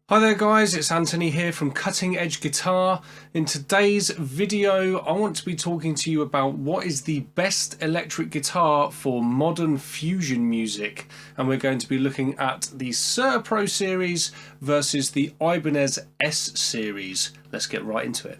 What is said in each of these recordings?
Hi there guys, it's Anthony here from Cutting Edge Guitar. In today's video I want to be talking to you about what is the best electric guitar for modern fusion music, and we're going to be looking at the Suhr Pro Series versus the Ibanez S Series. Let's get right into it.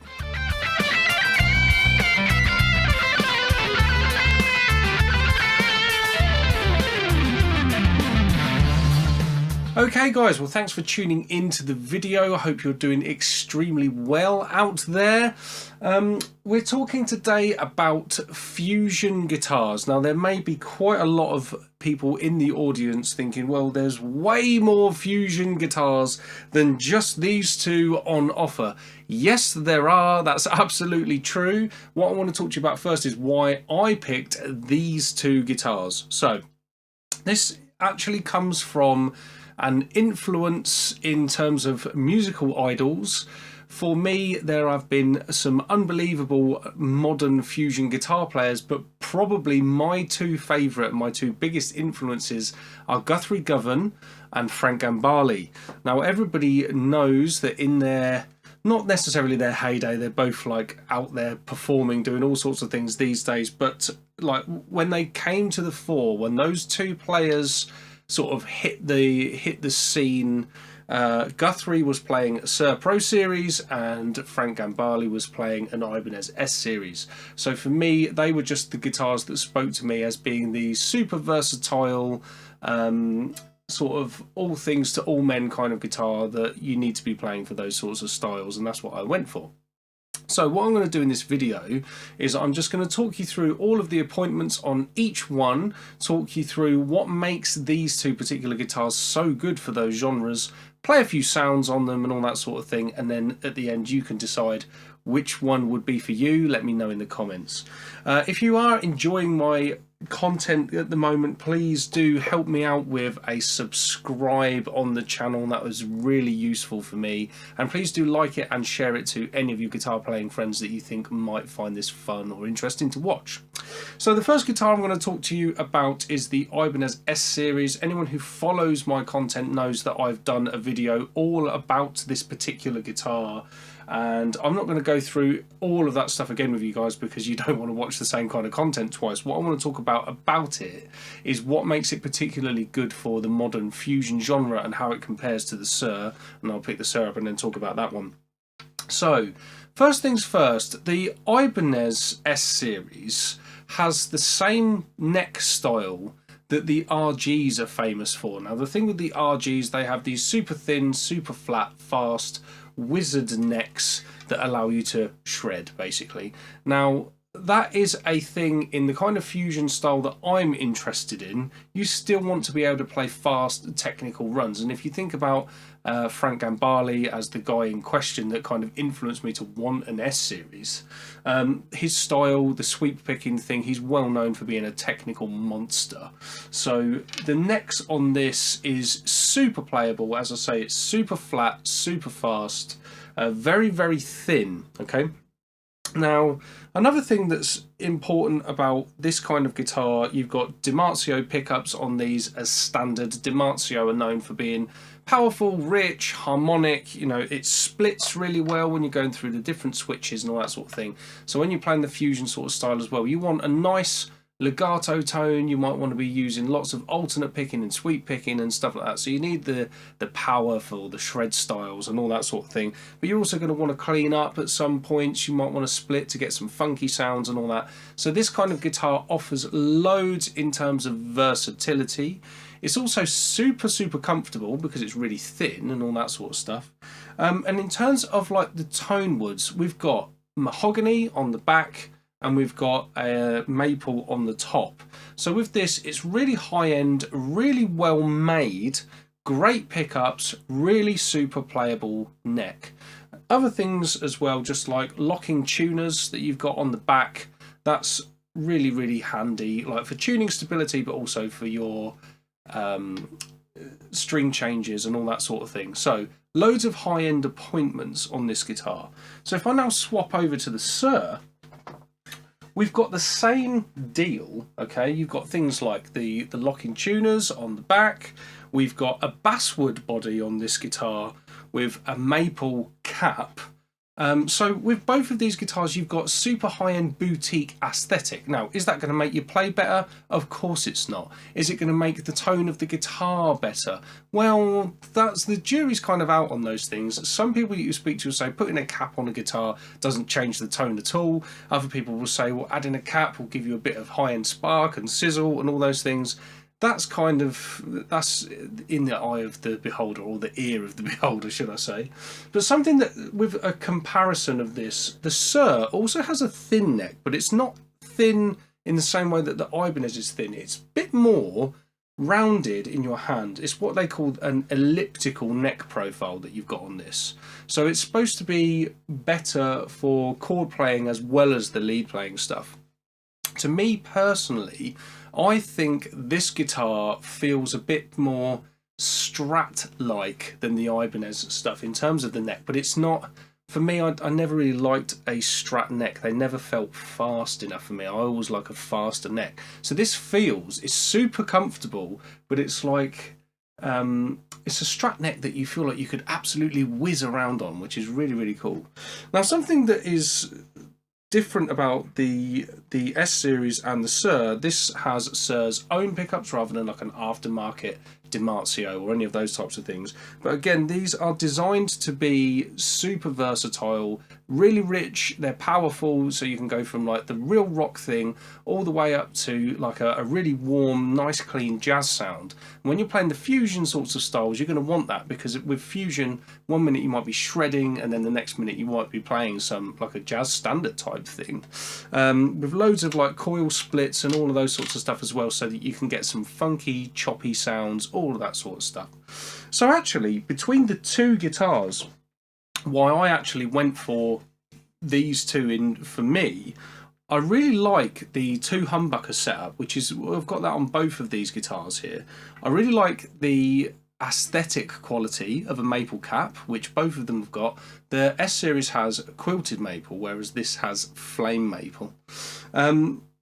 Okay guys, well thanks for tuning into the video. I hope you're doing extremely well out there. We're talking today about fusion guitars. Now there may be quite a lot of people in the audience thinking, well, there's way more fusion guitars than just these two on offer. Yes, there are. That's absolutely true. What I want to talk to you about first is why I picked these two guitars. So this actually comes from an influence in terms of musical idols. For me, there have been some unbelievable modern fusion guitar players, but probably my two biggest influences are Guthrie Govan and Frank Gambale. Now everybody knows that in their, not necessarily their heyday, they're both like out there performing, doing all sorts of things these days, but like when they came to the fore, when those two players sort of hit the scene, Guthrie was playing a Suhr Pro Series and Frank Gambale was playing an Ibanez S Series. So for me, they were just the guitars that spoke to me as being the super versatile, sort of all things to all men kind of guitar that you need to be playing for those sorts of styles, and that's what I went for. So what I'm going to do in this video is I'm just going to talk you through all of the appointments on each one, talk you through what makes these two particular guitars so good for those genres, play a few sounds on them and all that sort of thing, and then at the end you can decide which one would be for you. Let me know in the comments. If you are enjoying my content at the moment, please do help me out with a subscribe on the channel. That was really useful for me, and please do like it and share it to any of your guitar playing friends that you think might find this fun or interesting to watch. So the first guitar I'm going to talk to you about is the Ibanez S Series. Anyone who follows my content knows that I've done a video all about this particular guitar, and I'm not going to go through all of that stuff again with you guys because you don't want to watch the same kind of content twice. What I want to talk about it is what makes it particularly good for the modern fusion genre and how it compares to the Suhr, and I'll pick the Suhr up and then talk about that one. So first things first, the Ibanez S Series has the same neck style that the RGs are famous for. Now the thing with the RGs, they have these super thin, super flat, fast wizard necks that allow you to shred basically. Now that is a thing in the kind of fusion style that I'm interested in. You still want to be able to play fast technical runs, and if you think about Frank Gambale as the guy in question that kind of influenced me to want an S Series, his style, the sweep picking thing, he's well known for being a technical monster. So the necks on this is super playable. As I say, it's super flat, super fast, very, very thin. Okay. Now, another thing that's important about this kind of guitar, you've got DiMarzio pickups on these as standard. DiMarzio are known for being powerful, rich, harmonic. You know, it splits really well when you're going through the different switches and all that sort of thing. So when you're playing the fusion sort of style as well, you want a nice legato tone. You might want to be using lots of alternate picking and sweep picking and stuff like that. So you need the power for the shred styles and all that sort of thing. But you're also going to want to clean up at some points. You might want to split to get some funky sounds and all that. So this kind of guitar offers loads in terms of versatility. It's also super, super comfortable because it's really thin and all that sort of stuff. And in terms of like the tone woods, we've got mahogany on the back, and we've got a maple on the top. So with this, it's really high end, really well made, great pickups, really super playable neck. Other things as well, just like locking tuners that you've got on the back, that's really, really handy, like for tuning stability, but also for your string changes and all that sort of thing. So loads of high end appointments on this guitar. So if I now swap over to the Suhr, we've got the same deal. Okay, you've got things like the locking tuners on the back. We've got a basswood body on this guitar with a maple cap. So with both of these guitars, you've got super high-end boutique aesthetic. Now, is that going to make you play better? Of course it's not. Is it going to make the tone of the guitar better? Well, that's the jury's kind of out on those things. Some people you speak to will say putting a cap on a guitar doesn't change the tone at all. Other people will say, well, adding a cap will give you a bit of high-end spark and sizzle and all those things. That's in the eye of the beholder, or the ear of the beholder, should I say. But something that, with a comparison of this, the Suhr also has a thin neck, but it's not thin in the same way that the Ibanez is thin. It's a bit more rounded in your hand. It's what they call an elliptical neck profile that you've got on this. So it's supposed to be better for chord playing as well as the lead playing stuff. To me personally, I think this guitar feels a bit more Strat-like than the Ibanez stuff in terms of the neck, but it's not, for me, I never really liked a Strat neck. They never felt fast enough for me. I always like a faster neck. So this it's super comfortable, but it's like, it's a Strat neck that you feel like you could absolutely whiz around on, which is really, really cool. Now, something that is different about the S series and the Suhr, this has Suhr's own pickups rather than like an aftermarket Dimarzio or any of those types of things. But again, these are designed to be super versatile, really rich, they're powerful, so you can go from like the real rock thing all the way up to like a really warm, nice clean jazz sound. And when you're playing the fusion sorts of styles, you're going to want that, because with fusion, one minute you might be shredding and then the next minute you might be playing some like a jazz standard type thing, with loads of like coil splits and all of those sorts of stuff as well, so that you can get some funky choppy sounds, all of that sort of stuff. So actually, between the two guitars, why I actually went for these two for me, I really like the two humbucker setup, which is, I've got that on both of these guitars here. I really like the aesthetic quality of a maple cap, which both of them have got. The S series has quilted maple, whereas this has flame maple.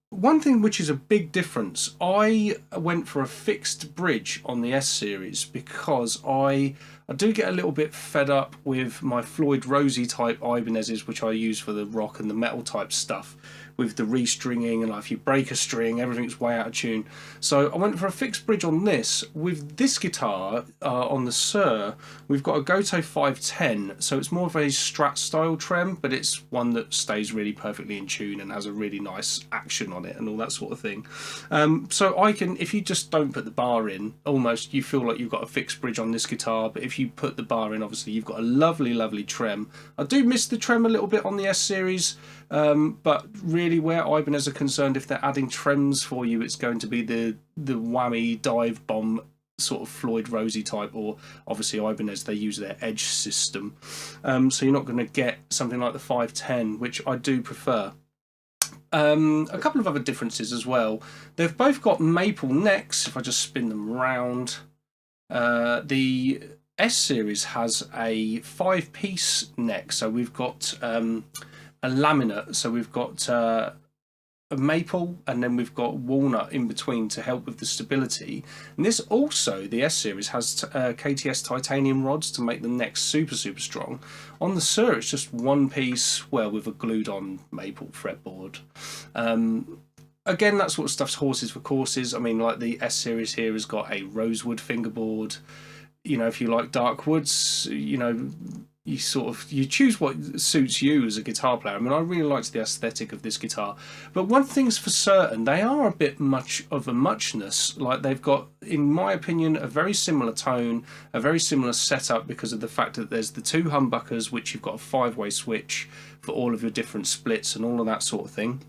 One thing which is a big difference, I went for a fixed bridge on the S series because I do get a little bit fed up with my Floyd Rosy type Ibanez's, which I use for the rock and the metal type stuff, with the restringing, and like if you break a string, everything's way out of tune. So I went for a fixed bridge on this. With this guitar, on the Suhr, we've got a Goto 510, so it's more of a Strat style trem, but it's one that stays really perfectly in tune and has a really nice action on it and all that sort of thing. So I can, if you just don't put the bar in, almost you feel like you've got a fixed bridge on this guitar, but if you put the bar in, obviously you've got a lovely, lovely trem. I do miss the trem a little bit on the S series, but really where Ibanez are concerned, if they're adding trems for you, it's going to be the whammy dive bomb sort of Floyd Rosy type, or obviously Ibanez, they use their edge system. So you're not going to get something like the 510, which I do prefer. A couple of other differences as well. They've both got maple necks. If I just spin them round, the S series has a 5-piece neck, so we've got a laminate, so we've got a maple and then we've got walnut in between to help with the stability. And this also, the S series, has KTS titanium rods to make the neck super, super strong. On the Suhr, it's just one piece, well, with a glued on maple fretboard. Again, that sort of stuff's horses for courses. I mean, like the S series here has got a rosewood fingerboard. You know, if you like dark woods, you know, you choose what suits you as a guitar player. I mean, I really liked the aesthetic of this guitar, but one thing's for certain, they are a bit much of a muchness. Like, they've got, in my opinion, a very similar tone, a very similar setup, because of the fact that there's the two humbuckers, which you've got a 5-way switch for all of your different splits and all of that sort of thing.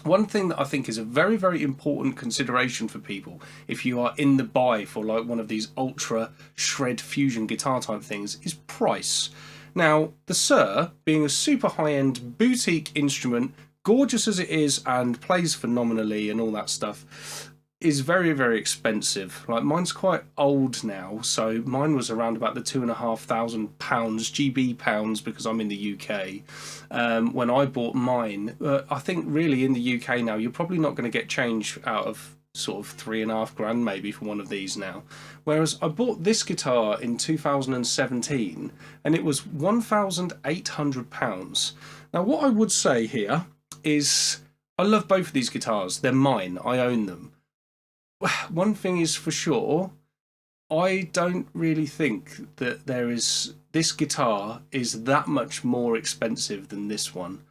One thing that I think is a very, very important consideration for people, if you are in the buy for like one of these ultra shred fusion guitar type things, is price. Now, the Suhr, being a super high-end boutique instrument, gorgeous as it is and plays phenomenally and all that stuff, is very, very expensive. Like, mine's quite old now, so mine was around about the £2,500 GB pounds, because I'm in the UK when I bought mine. I think really in the UK now you're probably not going to get change out of sort of £3.5 maybe for one of these now. Whereas I bought this guitar in 2017 and it was £1,800. Now what I would say here is I love both of these guitars. They're mine. I own them. One thing is for sure, I don't really think that this guitar is that much more expensive than this one.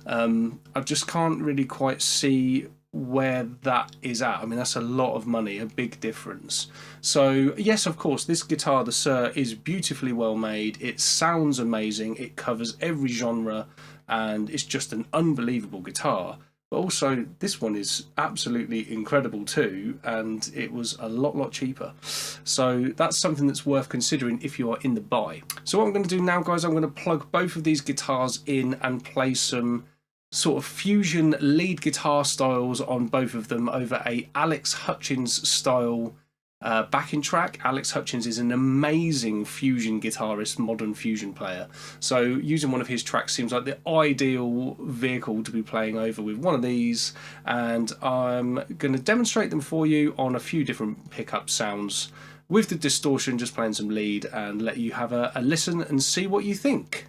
I just can't really quite see where that is at. I mean, that's a lot of money, a big difference. So yes, of course, this guitar, the Suhr, is beautifully well made. It sounds amazing. It covers every genre and it's just an unbelievable guitar. But also this one is absolutely incredible too, and it was a lot cheaper. So that's something that's worth considering if you are in the buy. So what I'm going to do now, guys, I'm going to plug both of these guitars in and play some sort of fusion lead guitar styles on both of them over a Alex Hutchins style backing track. Alex Hutchins is an amazing fusion guitarist, modern fusion player. So using one of his tracks seems like the ideal vehicle to be playing over with one of these. And I'm going to demonstrate them for you on a few different pickup sounds with the distortion, just playing some lead, and let you have a listen and see what you think.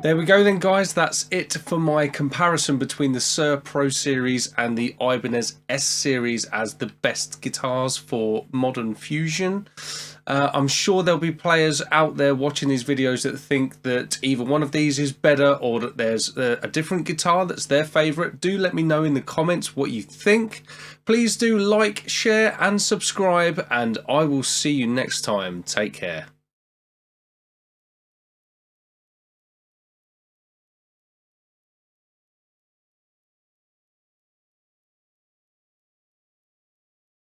There we go then, guys. That's it for my comparison between the Suhr Pro Series and the Ibanez S Series as the best guitars for modern fusion. I'm sure there'll be players out there watching these videos that think that either one of these is better or that there's a different guitar that's their favourite. Do let me know in the comments what you think. Please do like, share and subscribe, and I will see you next time. Take care.